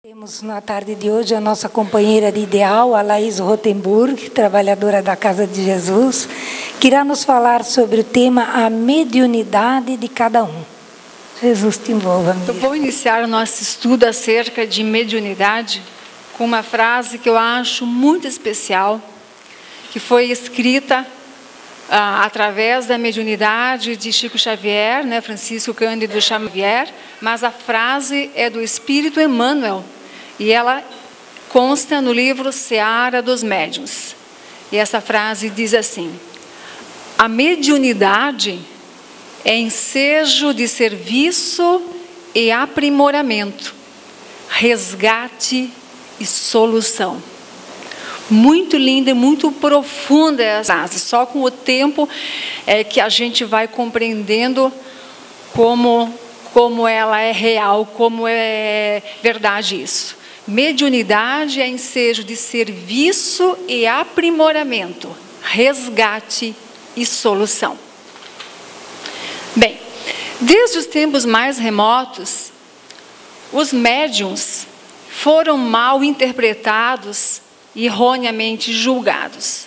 Temos na tarde de hoje a nossa companheira de ideal, a Laís Rotenburg, trabalhadora da Casa de Jesus, que irá nos falar sobre o tema a mediunidade de cada um. Jesus te envolva, amiga. Eu vou iniciar o nosso estudo acerca de mediunidade com uma frase que eu acho muito especial, que foi escrita através da mediunidade de Chico Xavier, Francisco Cândido Xavier, mas a frase é do Espírito Emmanuel e ela consta no livro Seara dos Médiuns. E essa frase diz assim: a mediunidade é ensejo de serviço e aprimoramento, resgate e solução. Muito linda e muito profunda essa frase. Só com o tempo é que a gente vai compreendendo como ela é real, como é verdade isso. Mediunidade é ensejo de serviço e aprimoramento, resgate e solução. Bem, desde os tempos mais remotos, os médiuns foram mal interpretados e erroneamente julgados.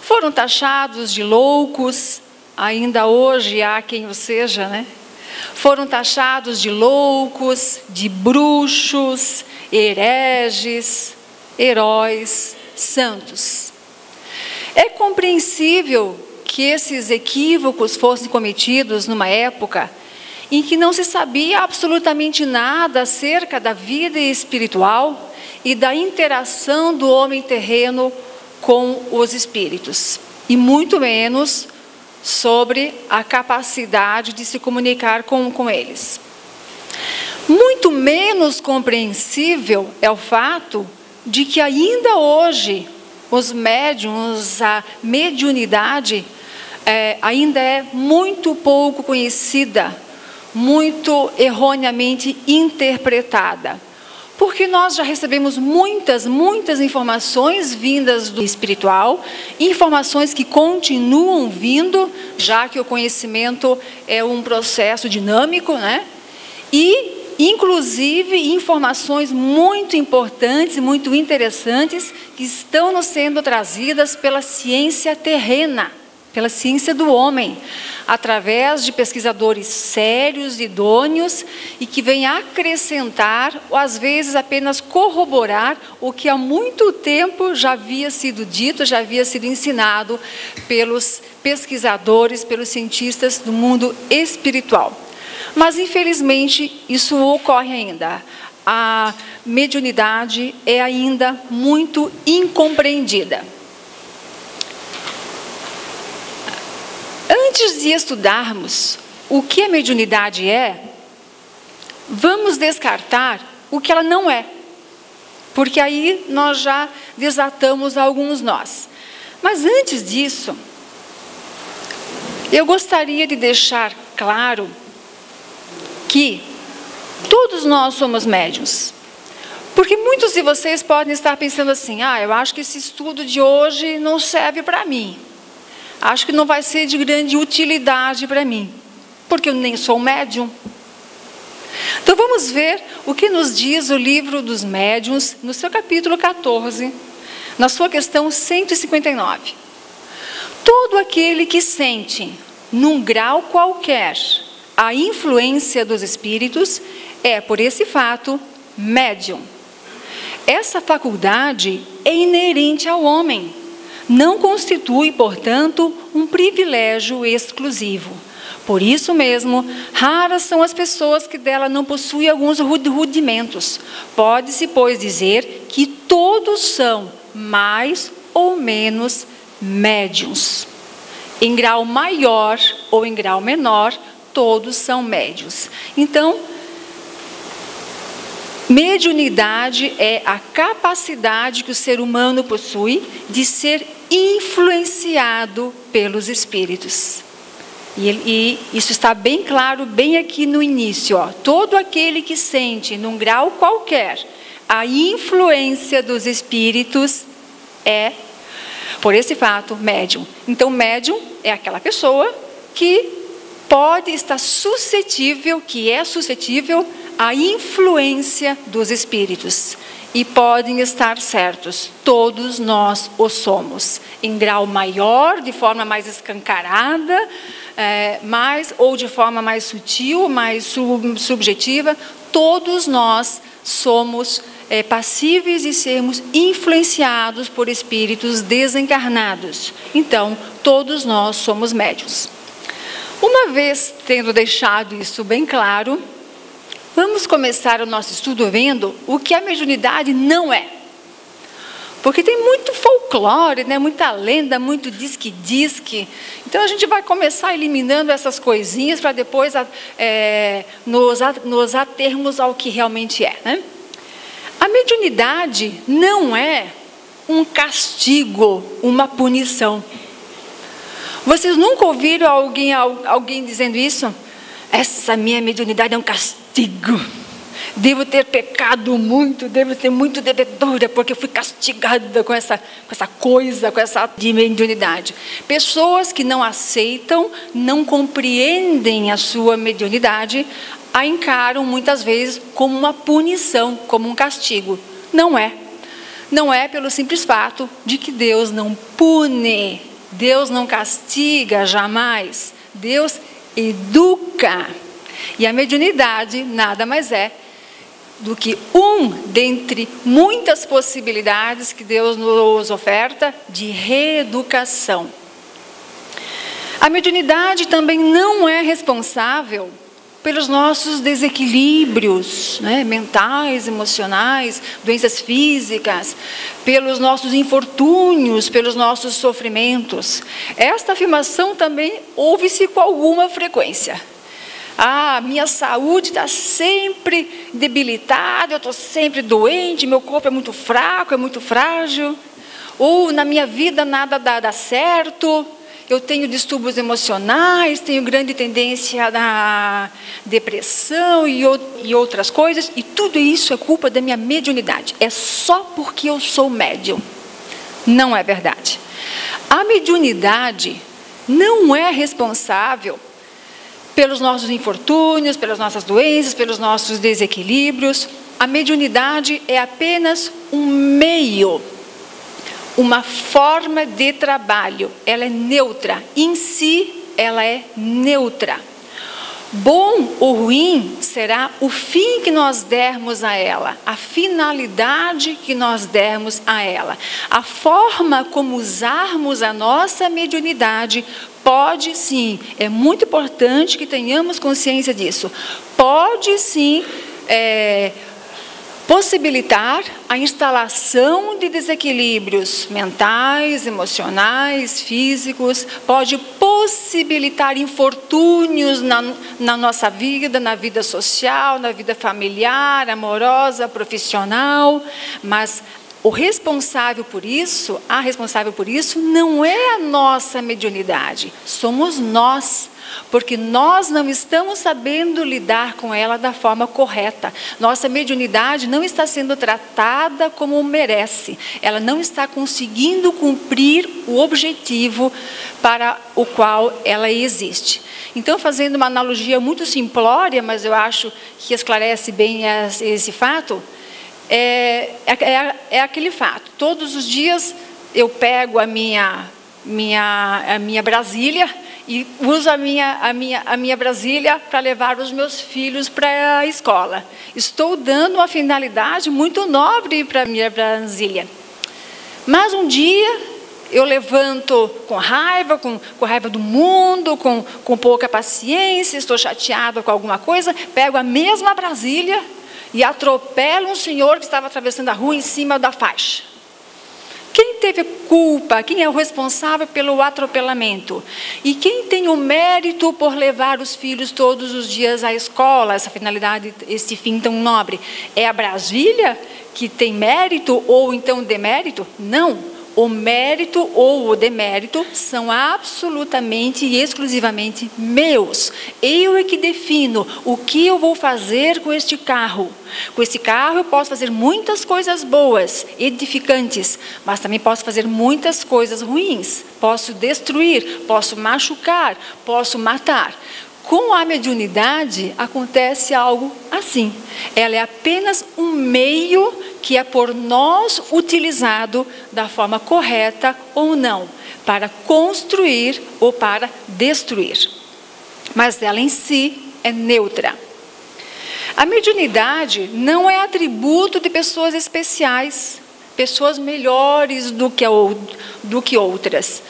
Foram taxados de loucos, ainda hoje há quem o seja, Foram taxados de loucos, de bruxos, hereges, heróis, santos. É compreensível que esses equívocos fossem cometidos numa época em que não se sabia absolutamente nada acerca da vida espiritual e da interação do homem terreno com os espíritos, e muito menos sobre a capacidade de se comunicar com eles. Muito menos compreensível é o fato de que ainda hoje os médiuns, a mediunidade ainda é muito pouco conhecida, muito erroneamente interpretada. Porque nós já recebemos muitas informações vindas do espiritual, informações que continuam vindo, já que o conhecimento é um processo dinâmico, E, inclusive, informações muito importantes, muito interessantes, que estão nos sendo trazidas pela ciência terrena, pela ciência do homem, através de pesquisadores sérios, idôneos, e que vêm acrescentar, ou às vezes apenas corroborar, o que há muito tempo já havia sido dito, já havia sido ensinado pelos pesquisadores, pelos cientistas do mundo espiritual. Mas, infelizmente, isso ocorre ainda. A mediunidade é ainda muito incompreendida. Antes de estudarmos o que a mediunidade é, vamos descartar o que ela não é, porque aí nós já desatamos alguns nós. Mas antes disso, eu gostaria de deixar claro que todos nós somos médiuns. Porque muitos de vocês podem estar pensando assim: eu acho que esse estudo de hoje não serve para mim. Acho que não vai ser de grande utilidade para mim, porque eu nem sou médium. Então vamos ver o que nos diz o livro dos médiuns, no seu capítulo 14, na sua questão 159. Todo aquele que sente, num grau qualquer, a influência dos espíritos, é, por esse fato, médium. Essa faculdade é inerente ao homem. Não constitui, portanto, um privilégio exclusivo. Por isso mesmo, raras são as pessoas que dela não possuem alguns rudimentos. Pode-se, pois, dizer que todos são mais ou menos médiuns. Em grau maior ou em grau menor, todos são médiuns. Então, mediunidade é a capacidade que o ser humano possui de ser influenciado pelos espíritos. E isso está bem claro, bem aqui no início. Todo aquele que sente, num grau qualquer, a influência dos espíritos é, por esse fato, médium. Então, médium é aquela pessoa que pode estar suscetível, que é suscetível a influência dos espíritos. E podem estar certos, todos nós o somos, em grau maior, de forma mais escancarada, ou de forma mais sutil, mais subjetiva. Todos nós somos passíveis de sermos influenciados por espíritos desencarnados. Então, todos nós somos médiuns. Uma vez tendo deixado isso bem claro, vamos começar o nosso estudo vendo o que a mediunidade não é. Porque tem muito folclore, né? Muita lenda, muito disque-disque. Então a gente vai começar eliminando essas coisinhas para depois nos atermos ao que realmente é, né? A mediunidade não é um castigo, uma punição. Vocês nunca ouviram alguém dizendo isso? Essa minha mediunidade é um castigo. Devo ter pecado muito, devo ser muito devedora, porque eu fui castigada com essa de mediunidade. Pessoas que não aceitam, não compreendem a sua mediunidade, a encaram muitas vezes como uma punição, como um castigo. Não é. Não é pelo simples fato de que Deus não pune, Deus não castiga jamais, Deus educa. E a mediunidade nada mais é do que dentre muitas possibilidades que Deus nos oferta de reeducação. A mediunidade também não é responsável pelos nossos desequilíbrios, né, mentais, emocionais, doenças físicas, pelos nossos infortúnios, pelos nossos sofrimentos. Esta afirmação também ouve-se com alguma frequência. Minha saúde está sempre debilitada, eu estou sempre doente, meu corpo é muito fraco, é muito frágil. Ou na minha vida nada dá certo, eu tenho distúrbios emocionais, tenho grande tendência à depressão e outras coisas. E tudo isso é culpa da minha mediunidade. É só porque eu sou médium. Não é verdade. A mediunidade não é responsável pelos nossos infortúnios, pelas nossas doenças, pelos nossos desequilíbrios. A mediunidade é apenas um meio, uma forma de trabalho. Ela é neutra, em si ela é neutra. Bom ou ruim será o fim que nós dermos a ela, a finalidade que nós dermos a ela. A forma como usarmos a nossa mediunidade pode sim, é muito importante que tenhamos consciência disso, pode sim possibilitar a instalação de desequilíbrios mentais, emocionais, físicos, pode possibilitar infortúnios na nossa vida, na vida social, na vida familiar, amorosa, profissional, mas o responsável por isso, a responsável por isso não é a nossa mediunidade, somos nós. Porque nós não estamos sabendo lidar com ela da forma correta. Nossa mediunidade não está sendo tratada como merece. Ela não está conseguindo cumprir o objetivo para o qual ela existe. Então, fazendo uma analogia muito simplória, mas eu acho que esclarece bem esse fato, é aquele fato. Todos os dias eu pego a minha Brasília e uso a minha Brasília para levar os meus filhos para a escola. Estou dando uma finalidade muito nobre para a minha Brasília. Mas um dia eu levanto com raiva, com raiva do mundo, com pouca paciência, estou chateado com alguma coisa, pego a mesma Brasília e atropelo um senhor que estava atravessando a rua em cima da faixa. Quem teve culpa? Quem é o responsável pelo atropelamento? E quem tem o mérito por levar os filhos todos os dias à escola, essa finalidade, esse fim tão nobre? É a Brasília que tem mérito ou então demérito? Não. O mérito ou o demérito são absolutamente e exclusivamente meus. Eu é que defino o que eu vou fazer com este carro. Com esse carro eu posso fazer muitas coisas boas, edificantes, mas também posso fazer muitas coisas ruins. Posso destruir, posso machucar, posso matar. Com a mediunidade acontece algo assim. Ela é apenas um meio que é por nós utilizado da forma correta ou não, para construir ou para destruir. Mas ela em si é neutra. A mediunidade não é atributo de pessoas especiais, pessoas melhores do que outras.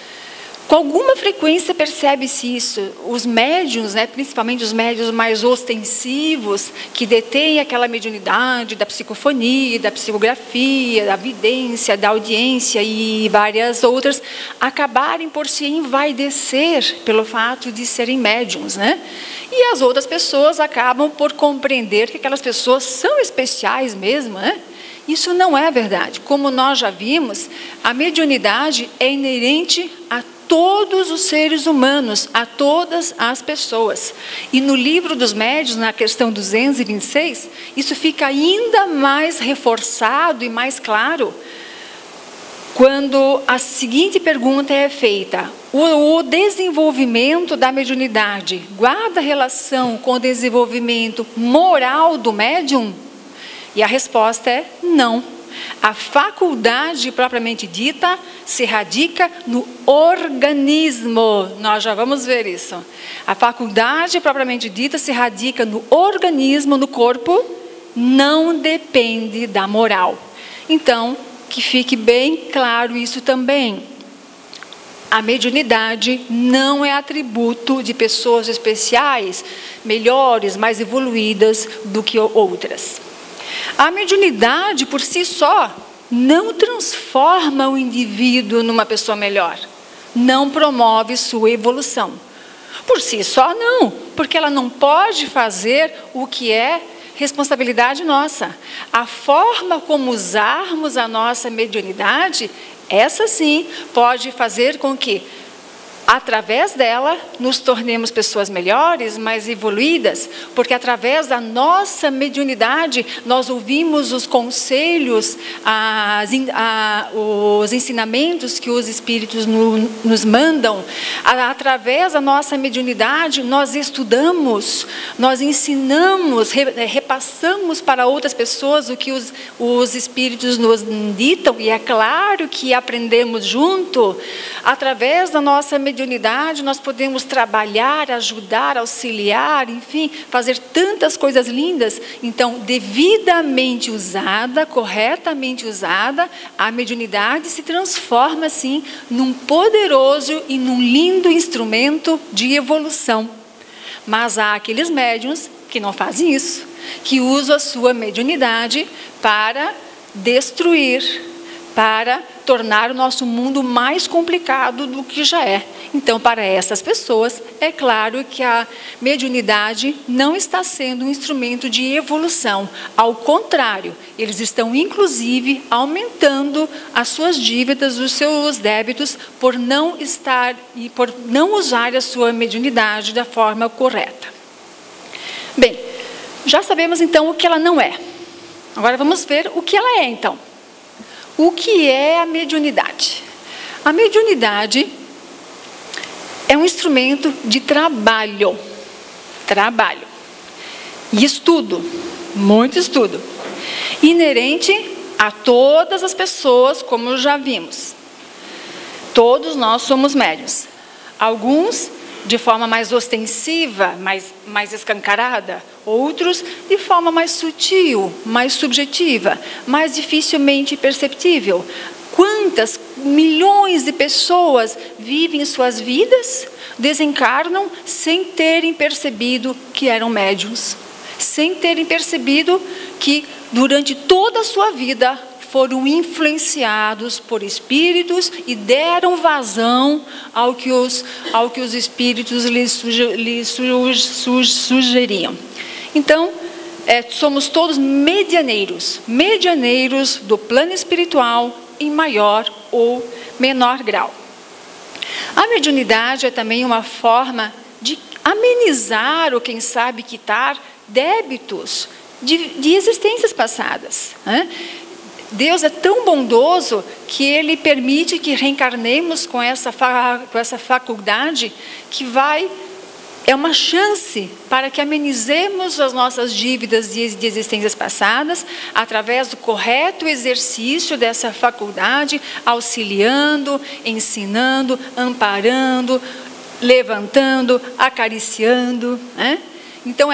Com alguma frequência percebe-se isso. Os médiuns, principalmente os médiuns mais ostensivos, que detêm aquela mediunidade da psicofonia, da psicografia, da vidência, da audiência e várias outras, acabarem por se envaidecer pelo fato de serem médiuns, E as outras pessoas acabam por compreender que aquelas pessoas são especiais mesmo, Isso não é verdade. Como nós já vimos, a mediunidade é inerente a todos os seres humanos, a todas as pessoas. E no livro dos médiuns, na questão 226, isso fica ainda mais reforçado e mais claro quando a seguinte pergunta é feita: o desenvolvimento da mediunidade guarda relação com o desenvolvimento moral do médium? E a resposta é não. A faculdade propriamente dita se radica no organismo. Nós já vamos ver isso. A faculdade propriamente dita se radica no organismo, no corpo, não depende da moral. Então, que fique bem claro isso também. A mediunidade não é atributo de pessoas especiais, melhores, mais evoluídas do que outras. A mediunidade, por si só, não transforma o indivíduo numa pessoa melhor. Não promove sua evolução. Por si só, não. Porque ela não pode fazer o que é responsabilidade nossa. A forma como usarmos a nossa mediunidade, essa sim, pode fazer com que, através dela, nos tornemos pessoas melhores, mais evoluídas, porque através da nossa mediunidade, nós ouvimos os conselhos, os ensinamentos que os espíritos nos mandam. Através da nossa mediunidade, nós estudamos, nós ensinamos, repassamos para outras pessoas o que os espíritos nos ditam, e é claro que aprendemos junto. Através da nossa mediunidade, nós podemos trabalhar, ajudar, auxiliar, enfim, fazer tantas coisas lindas. Então, devidamente usada, corretamente usada, a mediunidade se transforma, assim, num poderoso e num lindo instrumento de evolução. Mas há aqueles médiuns que não fazem isso, que usam a sua mediunidade para destruir, para tornar o nosso mundo mais complicado do que já é. Então, para essas pessoas, é claro que a mediunidade não está sendo um instrumento de evolução. Ao contrário, eles estão, inclusive, aumentando as suas dívidas, os seus débitos, por não usar a sua mediunidade da forma correta. Bem, já sabemos, então, o que ela não é. Agora, vamos ver o que ela é, então. O que é a mediunidade? A mediunidade é um instrumento de trabalho. Trabalho. E estudo. Muito estudo. Inerente a todas as pessoas, como já vimos. Todos nós somos médiuns. Alguns de forma mais ostensiva, mais escancarada. Outros de forma mais sutil, mais subjetiva, mais dificilmente perceptível. Quantas milhões de pessoas vivem suas vidas, desencarnam sem terem percebido que eram médiuns, sem terem percebido que durante toda a sua vida foram influenciados por espíritos e deram vazão ao que os espíritos lhes sugeriam. Então, somos todos medianeiros do plano espiritual em maior ou menor grau. A mediunidade é também uma forma de amenizar ou, quem sabe, quitar débitos de existências passadas, Deus é tão bondoso que Ele permite que reencarnemos com essa faculdade que vai é uma chance para que amenizemos as nossas dívidas de existências passadas através do correto exercício dessa faculdade, auxiliando, ensinando, amparando, levantando, acariciando, né? Então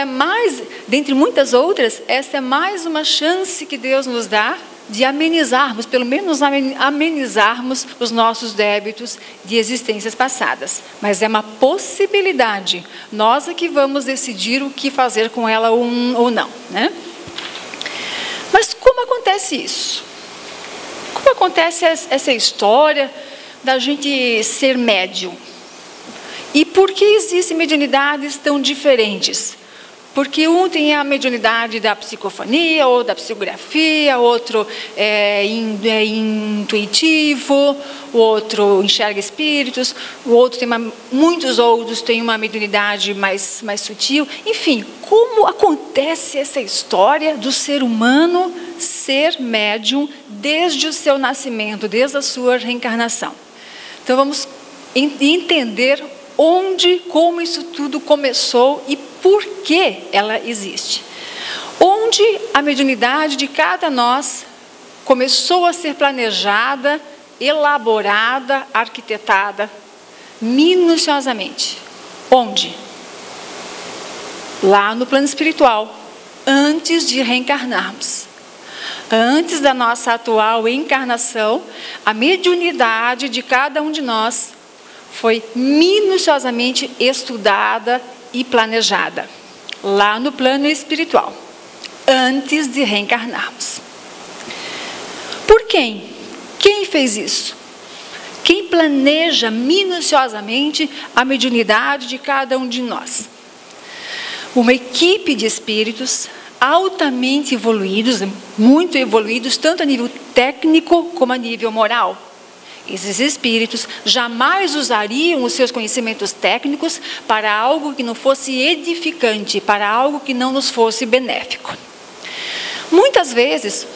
dentre muitas outras, essa é mais uma chance que Deus nos dá de amenizarmos, pelo menos amenizarmos os nossos débitos de existências passadas. Mas é uma possibilidade. Nós é que vamos decidir o que fazer com ela ou não, né? Mas como acontece isso? Como acontece essa história da gente ser médium? E por que existem mediunidades tão diferentes? Porque um tem a mediunidade da psicofonia ou da psicografia, outro é intuitivo, o outro enxerga espíritos, muitos outros têm uma mediunidade mais sutil. Enfim, como acontece essa história do ser humano ser médium desde o seu nascimento, desde a sua reencarnação? Então vamos entender como isso tudo começou e por que ela existe. Onde a mediunidade de cada nós começou a ser planejada, elaborada, arquitetada, minuciosamente. Onde? Lá no plano espiritual, antes de reencarnarmos. Antes da nossa atual encarnação, a mediunidade de cada um de nós foi minuciosamente estudada e planejada, lá no plano espiritual, antes de reencarnarmos. Por quem? Quem fez isso? Quem planeja minuciosamente a mediunidade de cada um de nós? Uma equipe de espíritos altamente evoluídos, muito evoluídos, tanto a nível técnico como a nível moral. Esses espíritos jamais usariam os seus conhecimentos técnicos para algo que não fosse edificante, para algo que não nos fosse benéfico. Muitas vezes,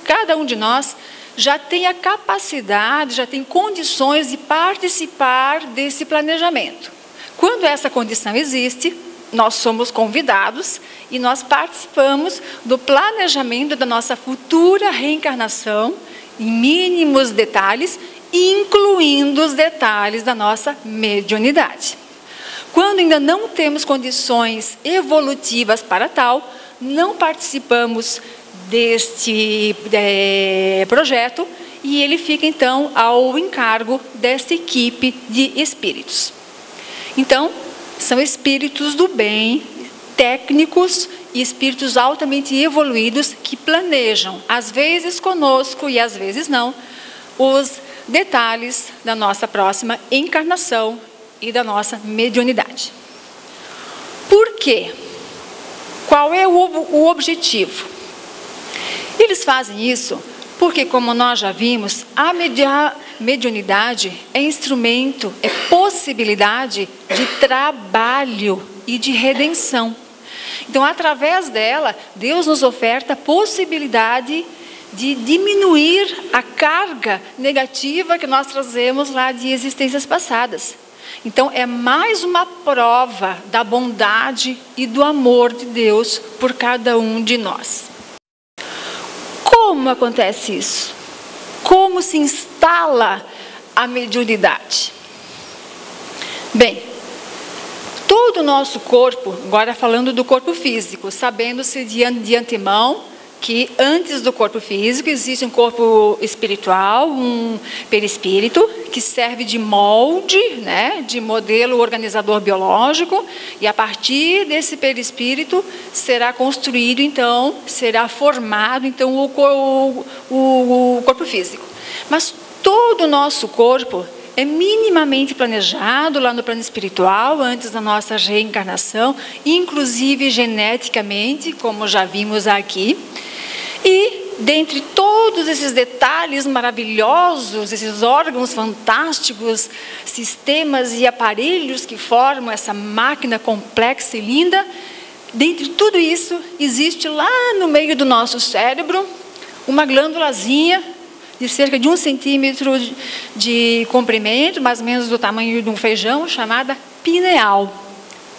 cada um de nós, já tem a capacidade, já tem condições de participar desse planejamento. Quando essa condição existe, nós somos convidados e nós participamos do planejamento da nossa futura reencarnação, em mínimos detalhes, incluindo os detalhes da nossa mediunidade. Quando ainda não temos condições evolutivas para tal, não participamos deste projeto e ele fica então ao encargo desta equipe de espíritos. Então, são espíritos do bem, técnicos e espíritos altamente evoluídos que planejam, às vezes conosco e às vezes não, os detalhes da nossa próxima encarnação e da nossa mediunidade. Por quê? Qual é o objetivo? Eles fazem isso porque, como nós já vimos, a mediunidade é instrumento, é possibilidade de trabalho e de redenção. Então, através dela, Deus nos oferta a possibilidade de diminuir a carga negativa que nós trazemos lá de existências passadas. Então, é mais uma prova da bondade e do amor de Deus por cada um de nós. Como acontece isso? Como se instala a mediunidade? Bem, todo o nosso corpo, agora falando do corpo físico, sabendo-se de antemão que antes do corpo físico existe um corpo espiritual, um perispírito, que serve de molde, né, de modelo organizador biológico, e a partir desse perispírito será construído, então, será formado, então, o corpo físico. Mas todo o nosso corpo é minimamente planejado lá no plano espiritual, antes da nossa reencarnação, inclusive geneticamente, como já vimos aqui. E, dentre todos esses detalhes maravilhosos, esses órgãos fantásticos, sistemas e aparelhos que formam essa máquina complexa e linda, dentre tudo isso, existe lá no meio do nosso cérebro uma glândulazinha de cerca de 1 centímetro de comprimento, mais ou menos do tamanho de um feijão, chamada pineal.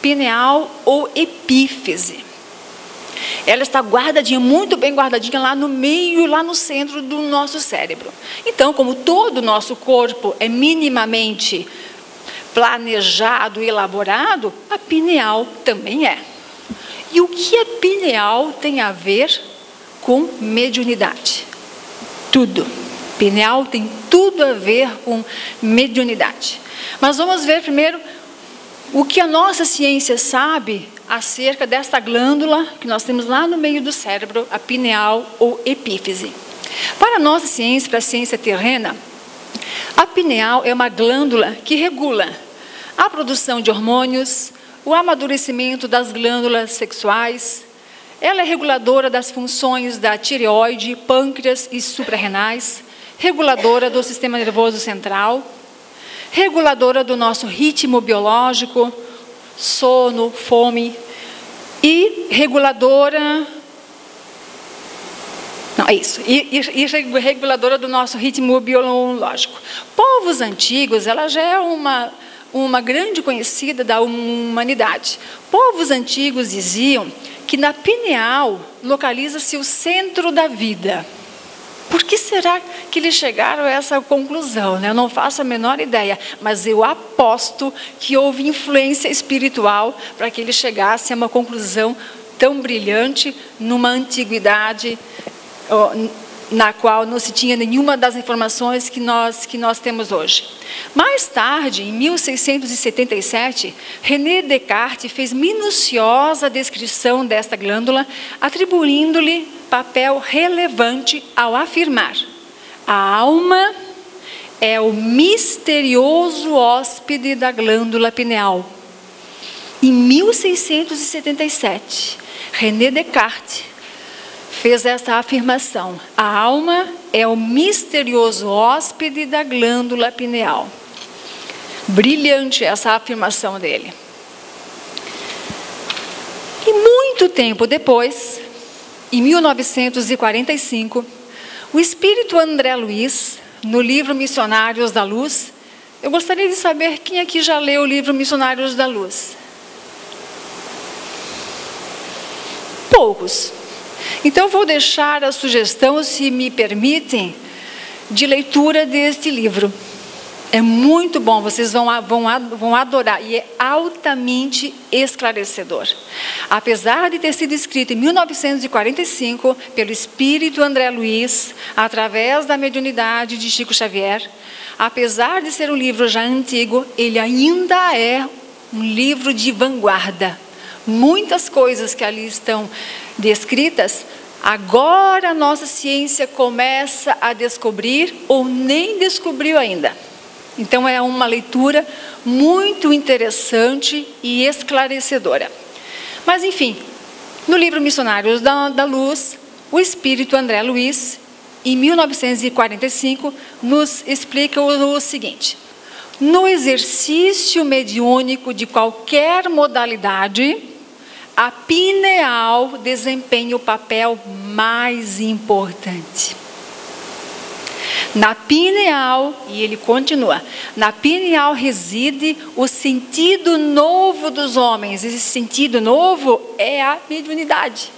pineal ou epífise. Ela está guardadinha, muito bem guardadinha lá no meio, lá no centro do nosso cérebro. Então, como todo o nosso corpo é minimamente planejado e elaborado, a pineal também é. E o que a pineal tem a ver com mediunidade? Tudo. Pineal tem tudo a ver com mediunidade. Mas vamos ver primeiro o que a nossa ciência sabe acerca desta glândula que nós temos lá no meio do cérebro, a pineal ou epífise. Para a nossa ciência, para a ciência terrena, a pineal é uma glândula que regula a produção de hormônios, o amadurecimento das glândulas sexuais. Ela é reguladora das funções da tireoide, pâncreas e suprarrenais, reguladora do sistema nervoso central, reguladora do nosso ritmo biológico, sono, fome, e reguladora... Não, é isso. E reguladora do nosso ritmo biológico. Povos antigos, ela já é uma grande conhecida da humanidade. Povos antigos diziam que na pineal localiza-se o centro da vida. Por que será que eles chegaram a essa conclusão, né? Eu não faço a menor ideia, mas eu aposto que houve influência espiritual para que eles chegassem a uma conclusão tão brilhante numa antiguidade na qual não se tinha nenhuma das informações que nós temos hoje. Mais tarde, em 1677, René Descartes fez minuciosa descrição desta glândula, atribuindo-lhe papel relevante ao afirmar: a alma é o misterioso hóspede da glândula pineal. Em 1677, René Descartes fez essa afirmação: a alma é o misterioso hóspede da glândula pineal. Brilhante essa afirmação dele. E muito tempo depois, em 1945, o espírito André Luiz, no livro Missionários da Luz, eu gostaria de saber quem aqui já leu o livro Missionários da Luz. Poucos. Então, vou deixar a sugestão, se me permitem, de leitura deste livro. É muito bom, vocês vão adorar, e é altamente esclarecedor. Apesar de ter sido escrito em 1945 pelo espírito André Luiz, através da mediunidade de Chico Xavier, apesar de ser um livro já antigo, ele ainda é um livro de vanguarda. Muitas coisas que ali estão descritas, agora a nossa ciência começa a descobrir ou nem descobriu ainda. Então é uma leitura muito interessante e esclarecedora. Mas enfim, no livro Missionários da Luz, o espírito André Luiz, em 1945, nos explica o seguinte: no exercício mediúnico de qualquer modalidade, a pineal desempenha o papel mais importante. Na pineal, e ele continua, na pineal reside o sentido novo dos homens. Esse sentido novo é a mediunidade.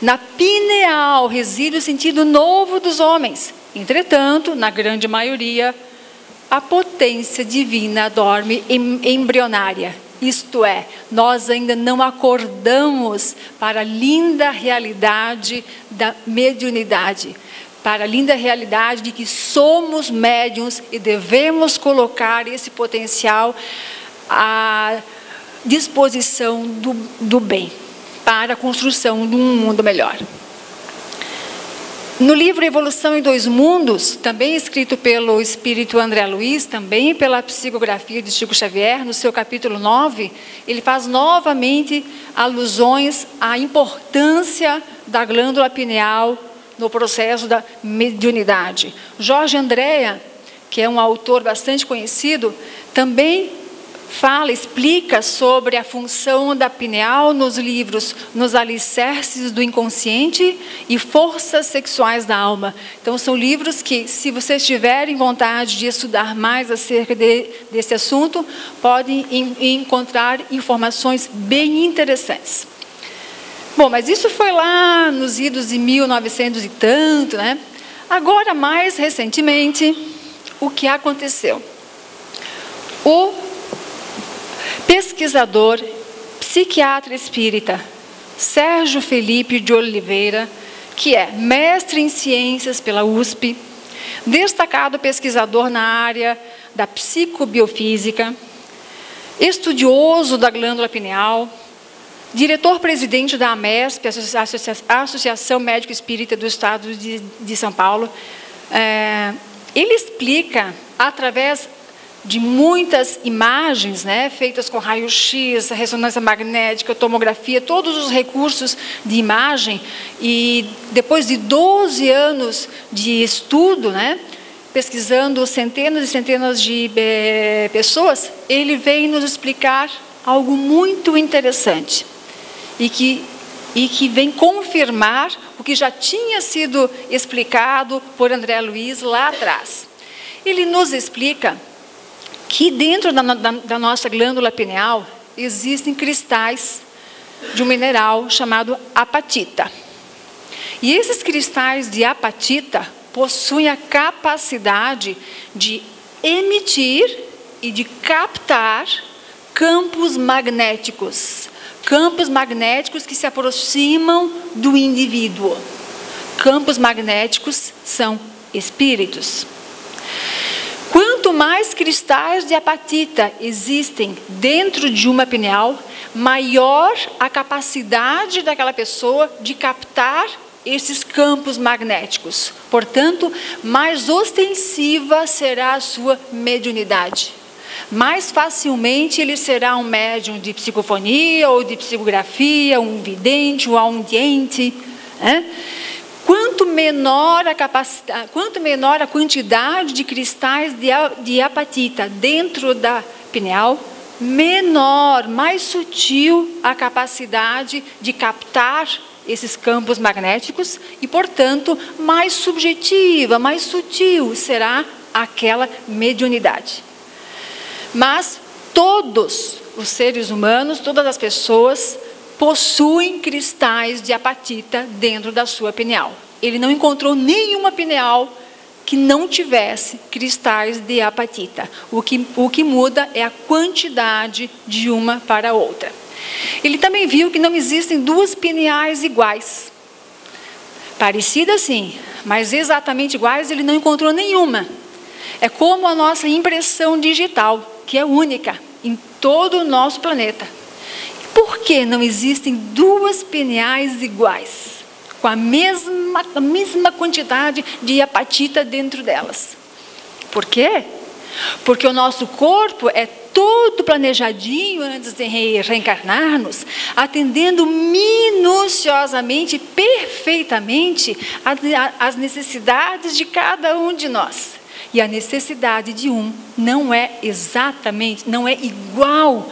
Na pineal reside o sentido novo dos homens. Entretanto, na grande maioria, a potência divina dorme embrionária. Isto é, nós ainda não acordamos para a linda realidade da mediunidade, para a linda realidade de que somos médiuns e devemos colocar esse potencial à disposição do bem, para a construção de um mundo melhor. No livro Evolução em Dois Mundos, também escrito pelo espírito André Luiz, também pela psicografia de Chico Xavier, no seu capítulo 9, ele faz novamente alusões à importância da glândula pineal no processo da mediunidade. Jorge Andréa, que é um autor bastante conhecido, também explica sobre a função da pineal nos livros Nos Alicerces do Inconsciente e Forças Sexuais da Alma. Então, são livros que, se vocês tiverem vontade de estudar mais acerca desse assunto, podem encontrar informações bem interessantes. Bom, mas isso foi lá nos idos de 1900 e tanto, né? Agora, mais recentemente, o que aconteceu? O pesquisador, psiquiatra espírita, Sérgio Felipe de Oliveira, que é mestre em ciências pela USP, destacado pesquisador na área da psicobiofísica, estudioso da glândula pineal, diretor-presidente da AMESP, Associação Médico Espírita do Estado de São Paulo, ele explica, através de muitas imagens, né, feitas com raio-x, ressonância magnética, tomografia, todos os recursos de imagem, e depois de 12 anos de estudo, né, pesquisando centenas e centenas de pessoas, ele vem nos explicar algo muito interessante e que vem confirmar o que já tinha sido explicado por André Luiz lá atrás. Ele nos explica que dentro da nossa glândula pineal existem cristais de um mineral chamado apatita. E esses cristais de apatita possuem a capacidade de emitir e de captar campos magnéticos que se aproximam do indivíduo. Campos magnéticos são espíritos. Quanto mais cristais de apatita existem dentro de uma pineal, maior a capacidade daquela pessoa de captar esses campos magnéticos. Portanto, mais ostensiva será a sua mediunidade. Mais facilmente ele será um médium de psicofonia ou de psicografia, um vidente, um audiente, né? Quanto menor a quantidade de cristais de apatita dentro da pineal, menor, mais sutil a capacidade de captar esses campos magnéticos e, portanto, mais subjetiva, mais sutil será aquela mediunidade. Mas todos os seres humanos, todas as pessoas, possuem cristais de apatita dentro da sua pineal. Ele não encontrou nenhuma pineal que não tivesse cristais de apatita. O que muda é a quantidade de uma para a outra. Ele também viu que não existem duas pineais iguais. Parecidas sim, mas exatamente iguais ele não encontrou nenhuma. É como a nossa impressão digital, que é única em todo o nosso planeta. Por que não existem duas pineais iguais, com a mesma quantidade de apatita dentro delas? Por quê? Porque o nosso corpo é todo planejadinho antes de reencarnar-nos, atendendo minuciosamente, perfeitamente, às necessidades de cada um de nós. E a necessidade de um não é igual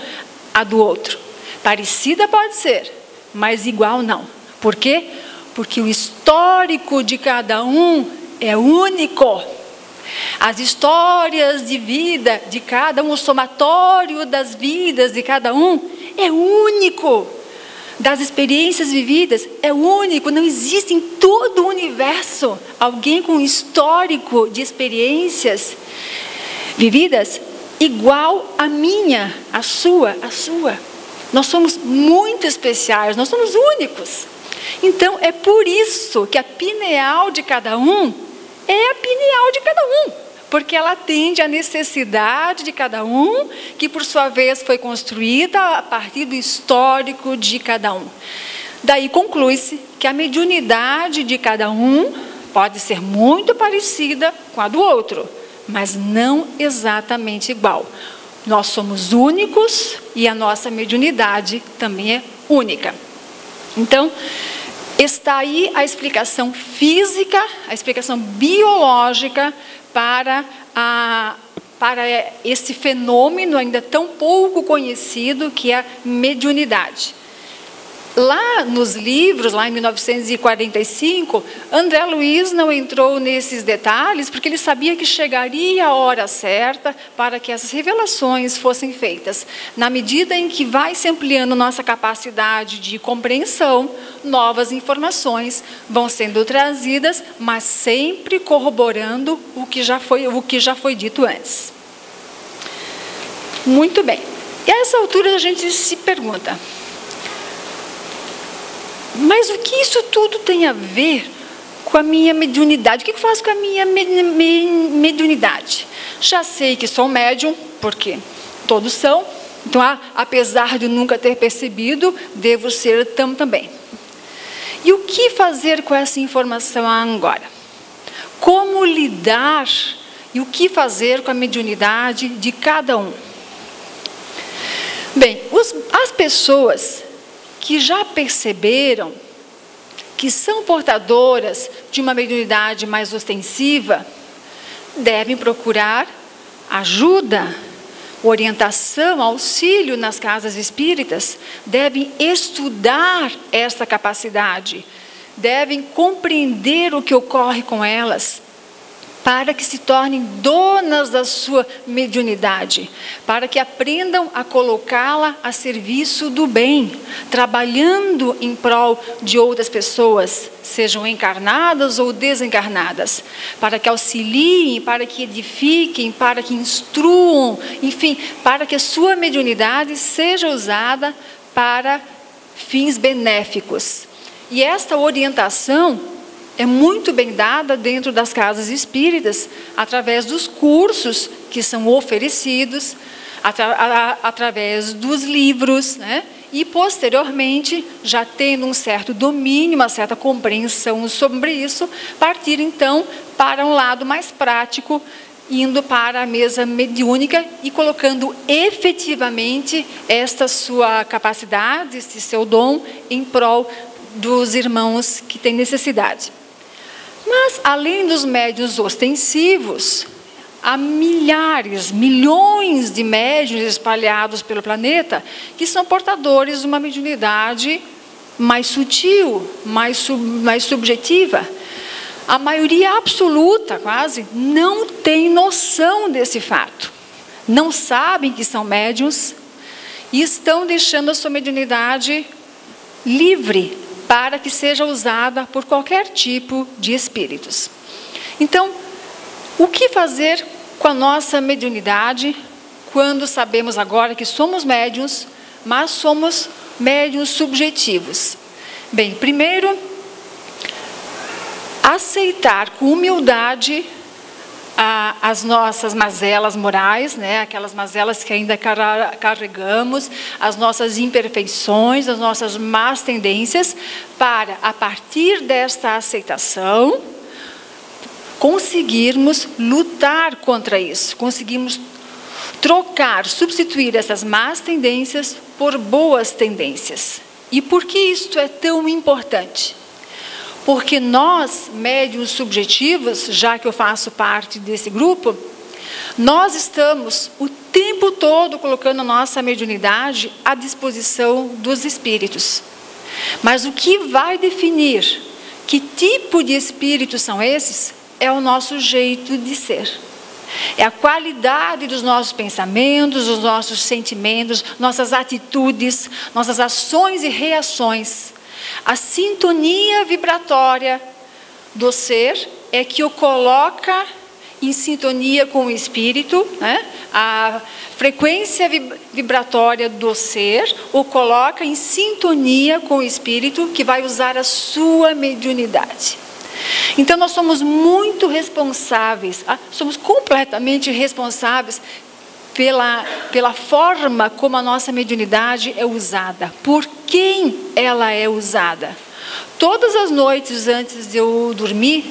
à do outro. Parecida pode ser, mas igual não. Por quê? Porque o histórico de cada um é único. As histórias de vida de cada um, o somatório das vidas de cada um é único. Das experiências vividas é único. Não existe em todo o universo alguém com histórico de experiências vividas igual à minha, à sua. Nós somos muito especiais, nós somos únicos. Então, é por isso que a pineal de cada um é a pineal de cada um, porque ela atende à necessidade de cada um, que por sua vez foi construída a partir do histórico de cada um. Daí conclui-se que a mediunidade de cada um pode ser muito parecida com a do outro, mas não exatamente igual. Nós somos únicos e a nossa mediunidade também é única. Então, está aí a explicação física, a explicação biológica para para esse fenômeno ainda tão pouco conhecido que é a mediunidade. Lá nos livros, lá em 1945, André Luiz não entrou nesses detalhes porque ele sabia que chegaria a hora certa para que essas revelações fossem feitas. Na medida em que vai se ampliando nossa capacidade de compreensão, novas informações vão sendo trazidas, mas sempre corroborando o que já foi dito antes. Muito bem. E a essa altura a gente se pergunta: mas o que isso tudo tem a ver com a minha mediunidade? O que eu faço com a minha mediunidade? Já sei que sou médium, porque todos são. Então, apesar de nunca ter percebido, devo ser também. E o que fazer com essa informação agora? Como lidar e o que fazer com a mediunidade de cada um? Bem, as pessoas que já perceberam que são portadoras de uma mediunidade mais ostensiva, devem procurar ajuda, orientação, auxílio nas casas espíritas, devem estudar essa capacidade, devem compreender o que ocorre com elas, para que se tornem donas da sua mediunidade, para que aprendam a colocá-la a serviço do bem, trabalhando em prol de outras pessoas, sejam encarnadas ou desencarnadas, para que auxiliem, para que edifiquem, para que instruam, enfim, para que a sua mediunidade seja usada para fins benéficos. E esta orientação é muito bem dada dentro das casas espíritas, através dos cursos que são oferecidos, através dos livros, né? E posteriormente, já tendo um certo domínio, uma certa compreensão sobre isso, partir então para um lado mais prático, indo para a mesa mediúnica e colocando efetivamente esta sua capacidade, este seu dom, em prol dos irmãos que têm necessidade. Mas, além dos médiuns ostensivos, há milhares, milhões de médiuns espalhados pelo planeta que são portadores de uma mediunidade mais sutil, mais subjetiva. A maioria absoluta, quase, não tem noção desse fato. Não sabem que são médiuns e estão deixando a sua mediunidade livre, para que seja usada por qualquer tipo de espíritos. Então, o que fazer com a nossa mediunidade quando sabemos agora que somos médiuns, mas somos médiuns subjetivos? Bem, primeiro, aceitar com humildade as nossas mazelas morais, né? Aquelas mazelas que ainda carregamos, as nossas imperfeições, as nossas más tendências, para, a partir desta aceitação, conseguirmos lutar contra isso, conseguirmos trocar, substituir essas más tendências por boas tendências. E por que isto é tão importante? Porque nós, médiuns subjetivos, já que eu faço parte desse grupo, nós estamos o tempo todo colocando a nossa mediunidade à disposição dos espíritos. Mas o que vai definir que tipo de espíritos são esses é o nosso jeito de ser. É a qualidade dos nossos pensamentos, dos nossos sentimentos, nossas atitudes, nossas ações e reações. A sintonia vibratória do ser é que o coloca em sintonia com o espírito, né? A frequência vibratória do ser o coloca em sintonia com o espírito que vai usar a sua mediunidade. Então nós somos muito responsáveis, somos completamente responsáveis pela forma como a nossa mediunidade é usada, por quem ela é usada. Todas as noites antes de eu dormir,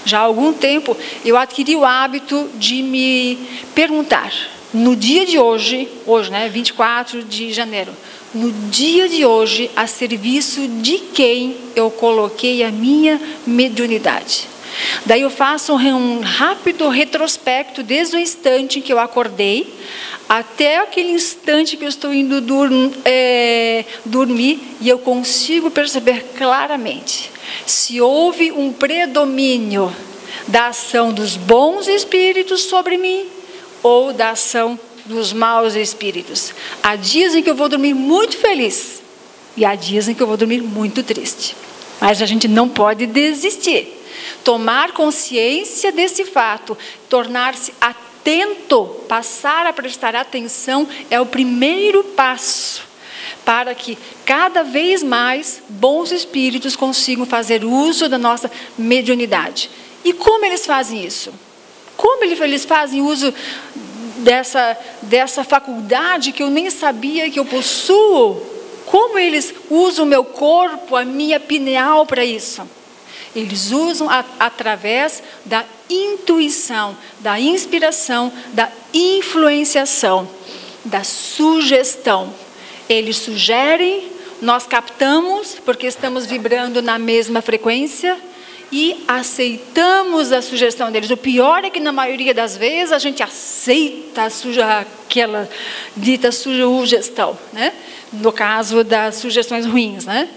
já há algum tempo, eu adquiri o hábito de me perguntar, no dia de hoje, né, 24 de janeiro, no dia de hoje, a serviço de quem eu coloquei a minha mediunidade? Daí eu faço um rápido retrospecto desde o instante em que eu acordei até aquele instante que eu estou indo dormir, e eu consigo perceber claramente se houve um predomínio da ação dos bons espíritos sobre mim ou da ação dos maus espíritos. Há dias em que eu vou dormir muito feliz e há dias em que eu vou dormir muito triste. Mas a gente não pode desistir. Tomar consciência desse fato, tornar-se atento, passar a prestar atenção é o primeiro passo para que cada vez mais bons espíritos consigam fazer uso da nossa mediunidade. E como eles fazem isso? Como eles fazem uso dessa faculdade que eu nem sabia que eu possuo? Como eles usam o meu corpo, a minha pineal para isso? Eles usam através da intuição, da inspiração, da influenciação, da sugestão. Eles sugerem, nós captamos, porque estamos vibrando na mesma frequência, e aceitamos a sugestão deles. O pior é que na maioria das vezes a gente aceita aquela dita sugestão, né? No caso das sugestões ruins, né?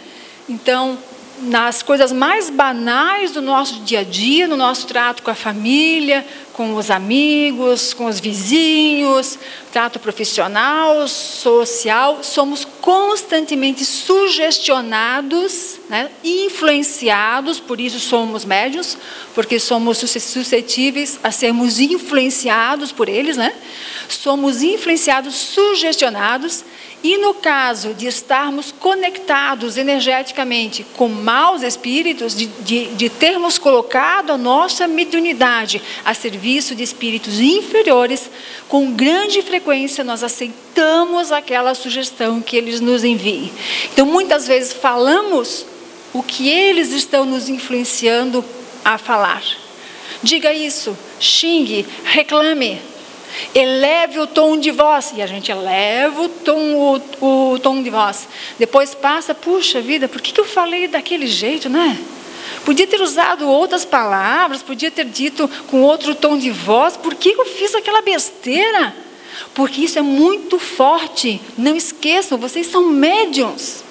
Então, nas coisas mais banais do nosso dia a dia, no nosso trato com a família, com os amigos, com os vizinhos, trato profissional, social, somos constantemente sugestionados, né, influenciados, por isso somos médiuns, porque somos suscetíveis a sermos influenciados por eles, né? Somos influenciados, sugestionados. E no caso de estarmos conectados energeticamente com maus espíritos, de termos colocado a nossa mediunidade a serviço de espíritos inferiores, com grande frequência nós aceitamos aquela sugestão que eles nos enviem. Então, muitas vezes falamos o que eles estão nos influenciando a falar. Diga isso, xingue, reclame. Eleve o tom de voz, e a gente eleva o tom de voz. Depois passa, puxa vida, por que eu falei daquele jeito, né? Podia ter usado outras palavras, podia ter dito com outro tom de voz. Por que eu fiz aquela besteira? Porque isso é muito forte. Não esqueçam, vocês são médiuns.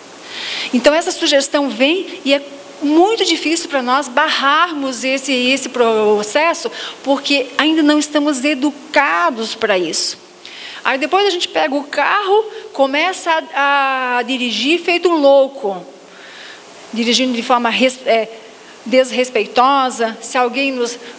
Então essa sugestão vem e é muito difícil para nós barrarmos esse processo, porque ainda não estamos educados para isso. Aí depois a gente pega o carro, começa a dirigir feito um louco, dirigindo de forma desrespeitosa. Se alguém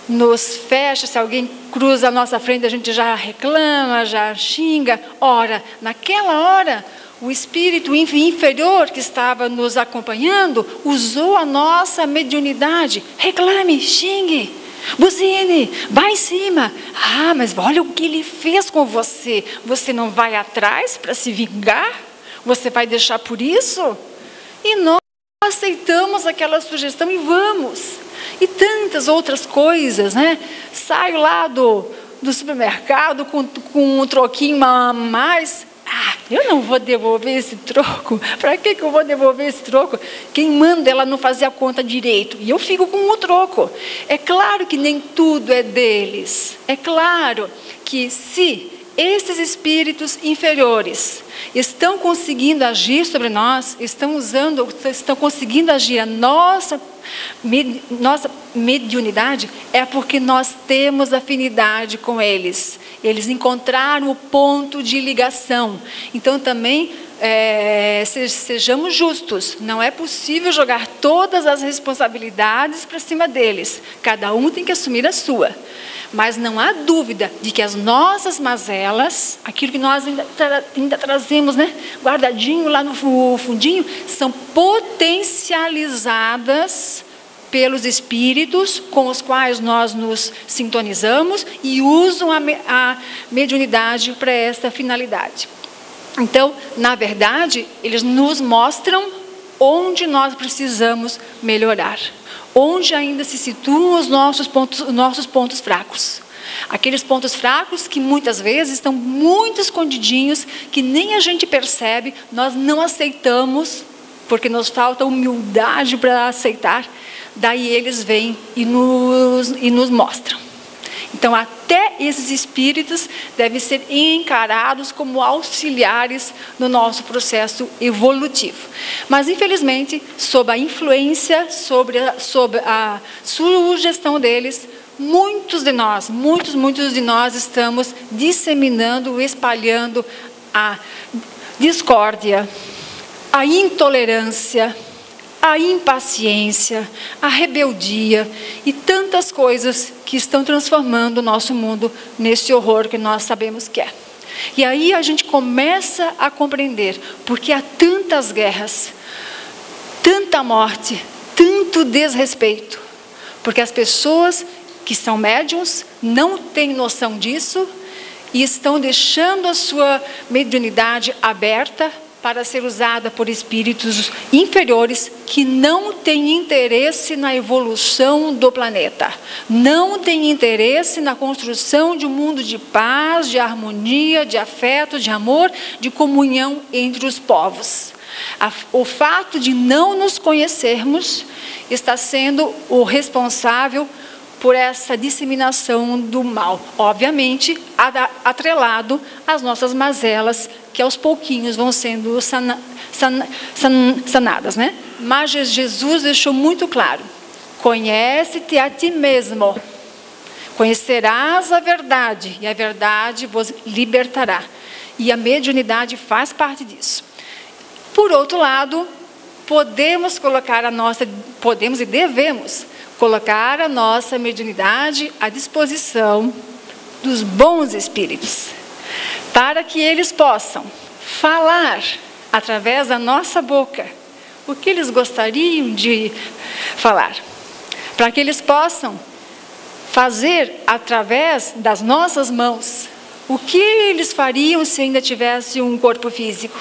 nos fecha, se alguém cruza a nossa frente, a gente já reclama, já xinga. Ora, naquela hora, o espírito inferior que estava nos acompanhando usou a nossa mediunidade. Reclame, xingue, buzine, vá em cima. Ah, mas olha o que ele fez com você. Você não vai atrás para se vingar? Você vai deixar por isso? E nós aceitamos aquela sugestão e vamos. E tantas outras coisas, né? Saio lá do supermercado com um troquinho a mais. Ah, eu não vou devolver esse troco. Para que eu vou devolver esse troco? Quem manda ela não fazer a conta direito. E eu fico com o troco. É claro que nem tudo é deles. É claro que se esses espíritos inferiores estão conseguindo agir sobre nós, estão conseguindo agir a nossa mediunidade, é porque nós temos afinidade com eles. Eles encontraram o ponto de ligação. Então também sejamos justos. Não é possível jogar todas as responsabilidades para cima deles. Cada um tem que assumir a sua. Mas não há dúvida de que as nossas mazelas, aquilo que nós ainda trazemos, né, guardadinho lá no fundinho, são potencializadas pelos espíritos com os quais nós nos sintonizamos e usam a mediunidade para essa finalidade. Então, na verdade, eles nos mostram onde nós precisamos melhorar. Onde ainda se situam os nossos pontos fracos. Aqueles pontos fracos que muitas vezes estão muito escondidinhos, que nem a gente percebe, nós não aceitamos, porque nos falta humildade para aceitar. daí eles vêm e nos mostram. Então, até esses espíritos devem ser encarados como auxiliares no nosso processo evolutivo. Mas, infelizmente, sob a influência, sob a sugestão deles, muitos de nós estamos disseminando, espalhando a discórdia, a intolerância, a impaciência, a rebeldia e tantas coisas que estão transformando o nosso mundo nesse horror que nós sabemos que é. E aí a gente começa a compreender porque há tantas guerras, tanta morte, tanto desrespeito, porque as pessoas que são médiuns não têm noção disso e estão deixando a sua mediunidade aberta para ser usada por espíritos inferiores que não têm interesse na evolução do planeta, não têm interesse na construção de um mundo de paz, de harmonia, de afeto, de amor, de comunhão entre os povos. O fato de não nos conhecermos está sendo o responsável por essa disseminação do mal, obviamente atrelado às nossas mazelas, que aos pouquinhos vão sendo sanadas, né? Mas Jesus deixou muito claro: conhece-te a ti mesmo, conhecerás a verdade, e a verdade vos libertará. E a mediunidade faz parte disso. Por outro lado, podemos e devemos colocar a nossa mediunidade à disposição dos bons espíritos, para que eles possam falar através da nossa boca o que eles gostariam de falar, para que eles possam fazer através das nossas mãos o que eles fariam se ainda tivessem um corpo físico.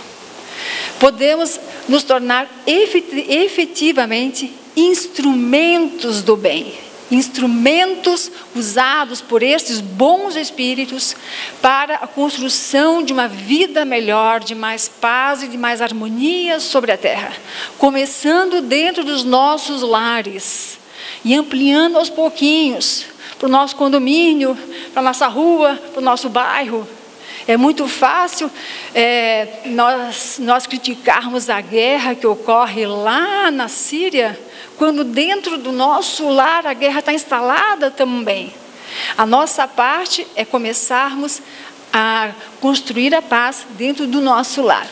Podemos nos tornar efetivamente instrumentos do bem, instrumentos usados por esses bons espíritos para a construção de uma vida melhor, de mais paz e de mais harmonia sobre a terra, começando dentro dos nossos lares e ampliando aos pouquinhos para o nosso condomínio, para a nossa rua, para o nosso bairro. É muito fácil nós criticarmos a guerra que ocorre lá na Síria, quando dentro do nosso lar a guerra está instalada também. A nossa parte é começarmos a construir a paz dentro do nosso lar.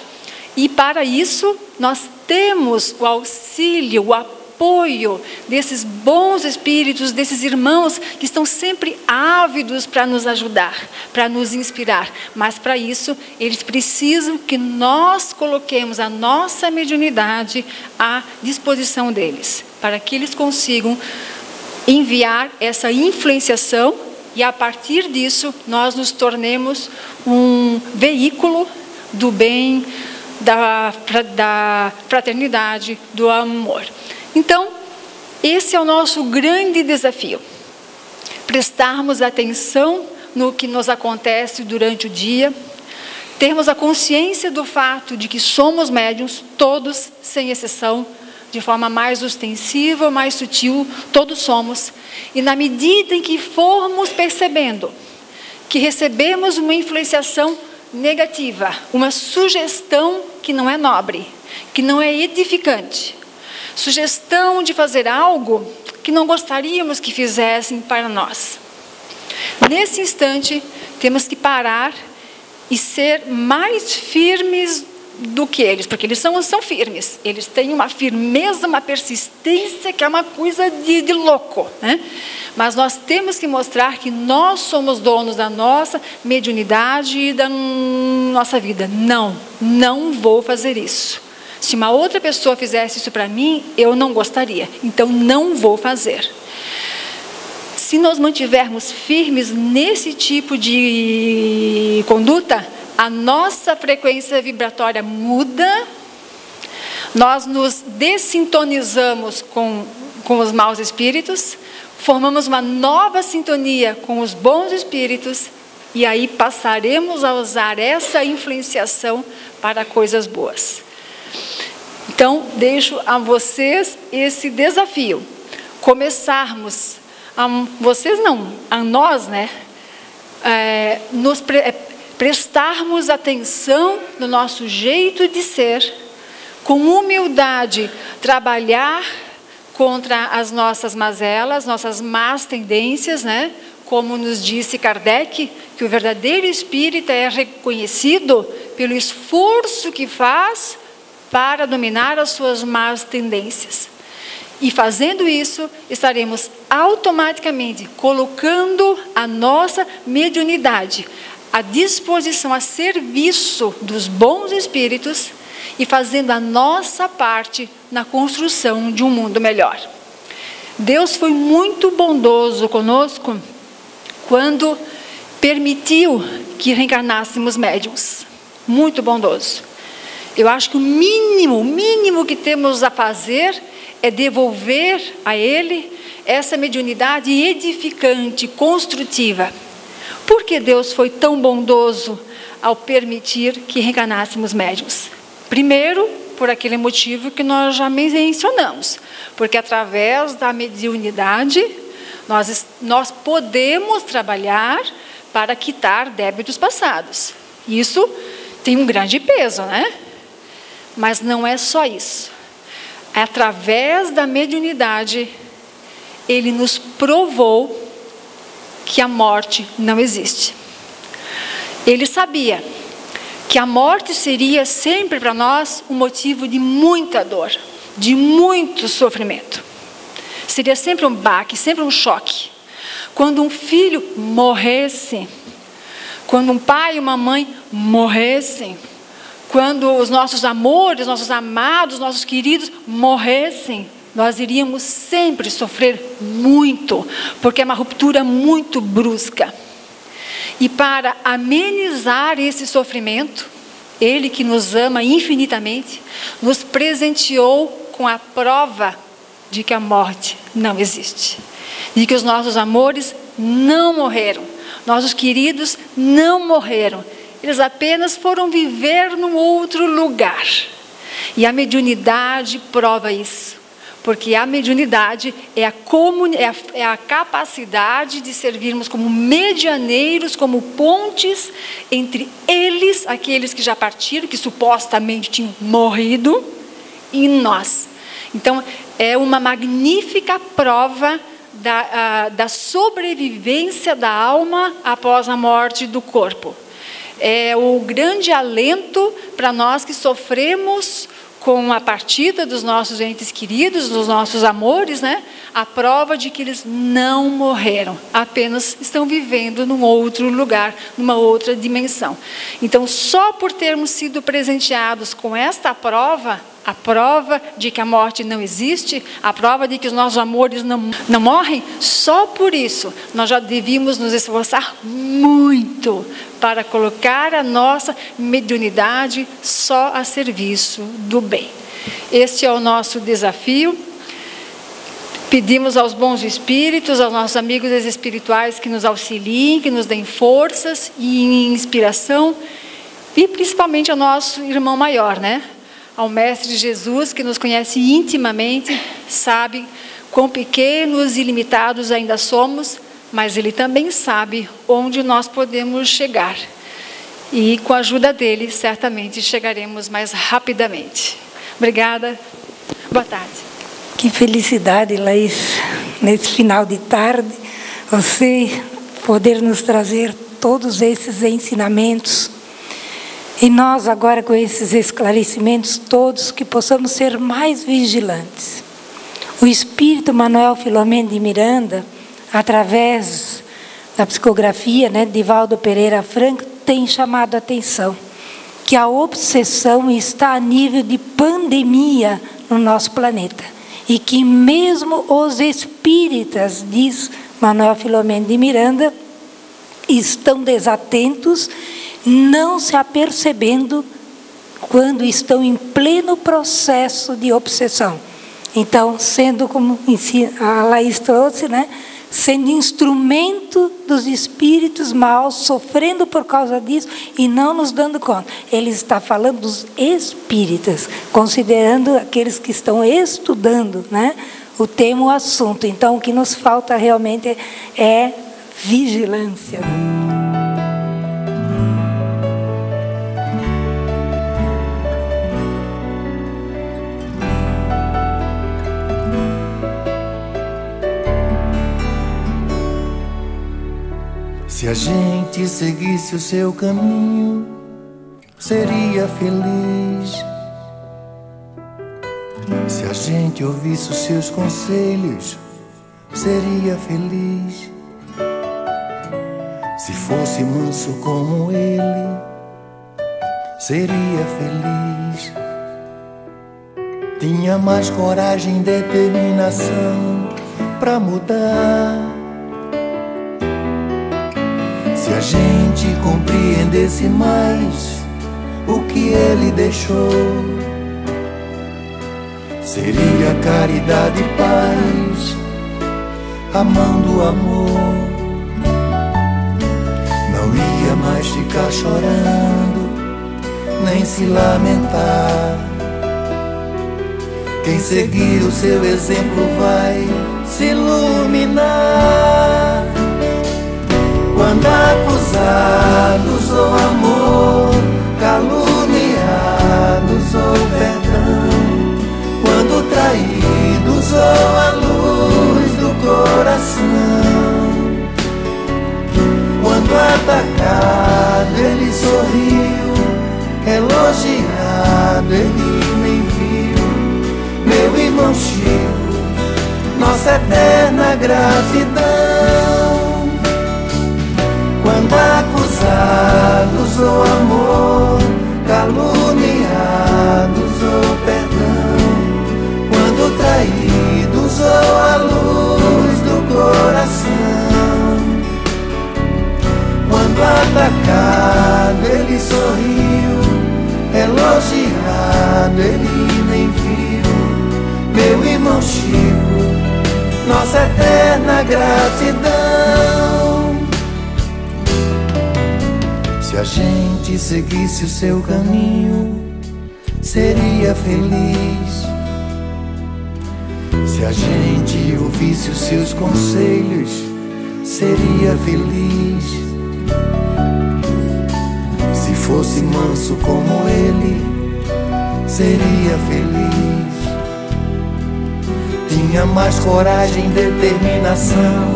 E para isso nós temos o auxílio, o apoio desses bons espíritos, desses irmãos que estão sempre ávidos para nos ajudar, para nos inspirar. Mas para isso eles precisam que nós coloquemos a nossa mediunidade à disposição deles, para que eles consigam enviar essa influenciação e a partir disso nós nos tornemos um veículo do bem, da fraternidade, do amor. Então, esse é o nosso grande desafio, prestarmos atenção no que nos acontece durante o dia, termos a consciência do fato de que somos médiuns, todos, sem exceção, de forma mais ostensiva, mais sutil, todos somos, e na medida em que formos percebendo que recebemos uma influenciação negativa, uma sugestão que não é nobre, que não é edificante, sugestão de fazer algo que não gostaríamos que fizessem para nós. Nesse instante, temos que parar e ser mais firmes do que eles, porque eles são firmes, eles têm uma firmeza, uma persistência que é uma coisa de louco, né? Mas nós temos que mostrar que nós somos donos da nossa mediunidade e da nossa vida. Não vou fazer isso. Se uma outra pessoa fizesse isso para mim, eu não gostaria, então não vou fazer. Se nós mantivermos firmes nesse tipo de conduta, a nossa frequência vibratória muda, nós nos dessintonizamos com os maus espíritos, formamos uma nova sintonia com os bons espíritos e aí passaremos a usar essa influenciação para coisas boas. Então, deixo a vocês esse desafio. começarmos, vocês não, a nós, né, prestarmos atenção no nosso jeito de ser, com humildade, trabalhar contra as nossas mazelas, nossas más tendências, né? Como nos disse Kardec, que o verdadeiro espírita é reconhecido pelo esforço que faz para dominar as suas más tendências. E fazendo isso, estaremos automaticamente colocando a nossa mediunidade à disposição, a serviço dos bons espíritos e fazendo a nossa parte na construção de um mundo melhor. Deus foi muito bondoso conosco quando permitiu que reencarnássemos médiuns. Muito bondoso. Eu acho que o mínimo que temos a fazer é devolver a Ele essa mediunidade edificante, construtiva. Por que Deus foi tão bondoso ao permitir que reencarnássemos médiuns? Primeiro, por aquele motivo que nós já mencionamos, porque através da mediunidade nós podemos trabalhar para quitar débitos passados. Isso tem um grande peso, né? Mas não é só isso. Através da mediunidade, Ele nos provou que a morte não existe. Ele sabia que a morte seria sempre para nós um motivo de muita dor, de muito sofrimento. Seria sempre um baque, sempre um choque. Quando um filho morresse, quando um pai e uma mãe morressem, quando os nossos amores, nossos amados, nossos queridos morressem, nós iríamos sempre sofrer muito, porque é uma ruptura muito brusca. E para amenizar esse sofrimento, Ele que nos ama infinitamente, nos presenteou com a prova de que a morte não existe. De que os nossos amores não morreram, nossos queridos não morreram. Eles apenas foram viver num outro lugar. E a mediunidade prova isso. Porque a mediunidade é a capacidade de servirmos como medianeiros, como pontes entre eles, aqueles que já partiram, que supostamente tinham morrido, e nós. Então, é uma magnífica prova da sobrevivência da alma após a morte do corpo. É o grande alento para nós que sofremos com a partida dos nossos entes queridos, dos nossos amores, né? A prova de que eles não morreram, apenas estão vivendo num outro lugar, numa outra dimensão. Então, só por termos sido presenteados com esta prova, a prova de que a morte não existe, a prova de que os nossos amores não morrem, só por isso nós já devíamos nos esforçar muito para colocar a nossa mediunidade só a serviço do bem. Este é o nosso desafio. Pedimos aos bons espíritos, aos nossos amigos espirituais que nos auxiliem, que nos deem forças e inspiração, e principalmente ao nosso irmão maior, né? Ao Mestre Jesus, que nos conhece intimamente, sabe quão pequenos e limitados ainda somos, mas Ele também sabe onde nós podemos chegar. E com a ajuda dEle, certamente chegaremos mais rapidamente. Obrigada. Boa tarde. Que felicidade, Laís, nesse final de tarde, você poder nos trazer todos esses ensinamentos. E nós agora com esses esclarecimentos todos, que possamos ser mais vigilantes. O Espírito Manuel Filomeno de Miranda, através da psicografia, né, de Valdo Pereira Franco, tem chamado a atenção que a obsessão está a nível de pandemia no nosso planeta. E que mesmo os espíritas, diz Manuel Filomeno de Miranda, estão desatentos, não se apercebendo quando estão em pleno processo de obsessão. Então, sendo como a Laís trouxe, né, sendo instrumento dos espíritos maus, sofrendo por causa disso e não nos dando conta. Ele está falando dos espíritas, considerando aqueles que estão estudando, né, o tema, o assunto. Então, o que nos falta realmente é vigilância. Se a gente seguisse o seu caminho, seria feliz. Se a gente ouvisse os seus conselhos, seria feliz. Se fosse manso como ele, seria feliz. Tinha mais coragem e determinação pra mudar. Se a gente compreendesse mais o que ele deixou, seria caridade e paz, amando o amor. Não ia mais ficar chorando, nem se lamentar. Quem seguir o seu exemplo vai se iluminar. Quando acusados ou amor, caluniados ou perdão, quando traídos ou a luz do coração, quando atacado ele sorriu, elogiado ele nem viu. Meu irmão Chico, nossa eterna gratidão. Quando acusados ou amor, caluniados ou perdão, quando traídos ou a luz do coração, quando atacado ele sorriu, elogiado ele nem viu. Meu irmão Chico, nossa eterna gratidão. Se a gente seguisse o seu caminho, seria feliz. Se a gente ouvisse os seus conselhos, seria feliz. Se fosse manso como ele, seria feliz. Tinha mais coragem e determinação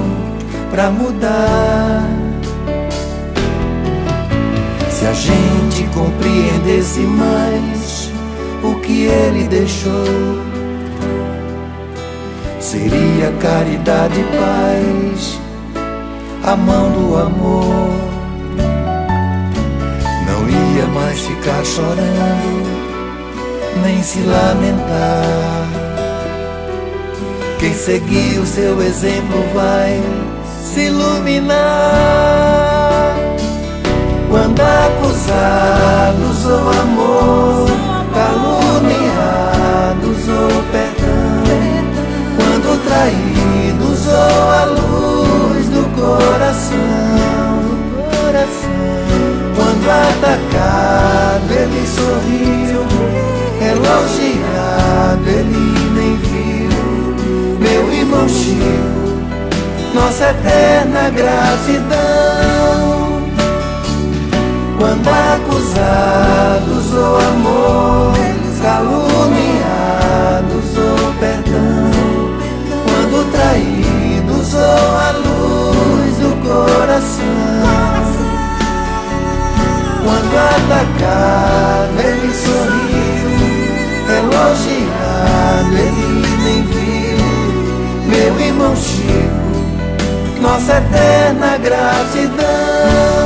pra mudar. Se a gente compreendesse mais o que ele deixou, seria caridade e paz, amando o amor. Não ia mais ficar chorando, nem se lamentar. Quem seguir o seu exemplo vai se iluminar. Quando acusados ou amor, caluniados ou perdão, quando traídos ou a luz do coração, quando atacado ele sorriu, elogiado ele nem viu. Meu irmão Chico, nossa eterna gratidão. Quando acusados ou amor, caluniados ou perdão, quando traídos ou a luz do coração, quando atacado ele sorriu, elogiado ele nem viu. Meu irmão Chico, nossa eterna gratidão.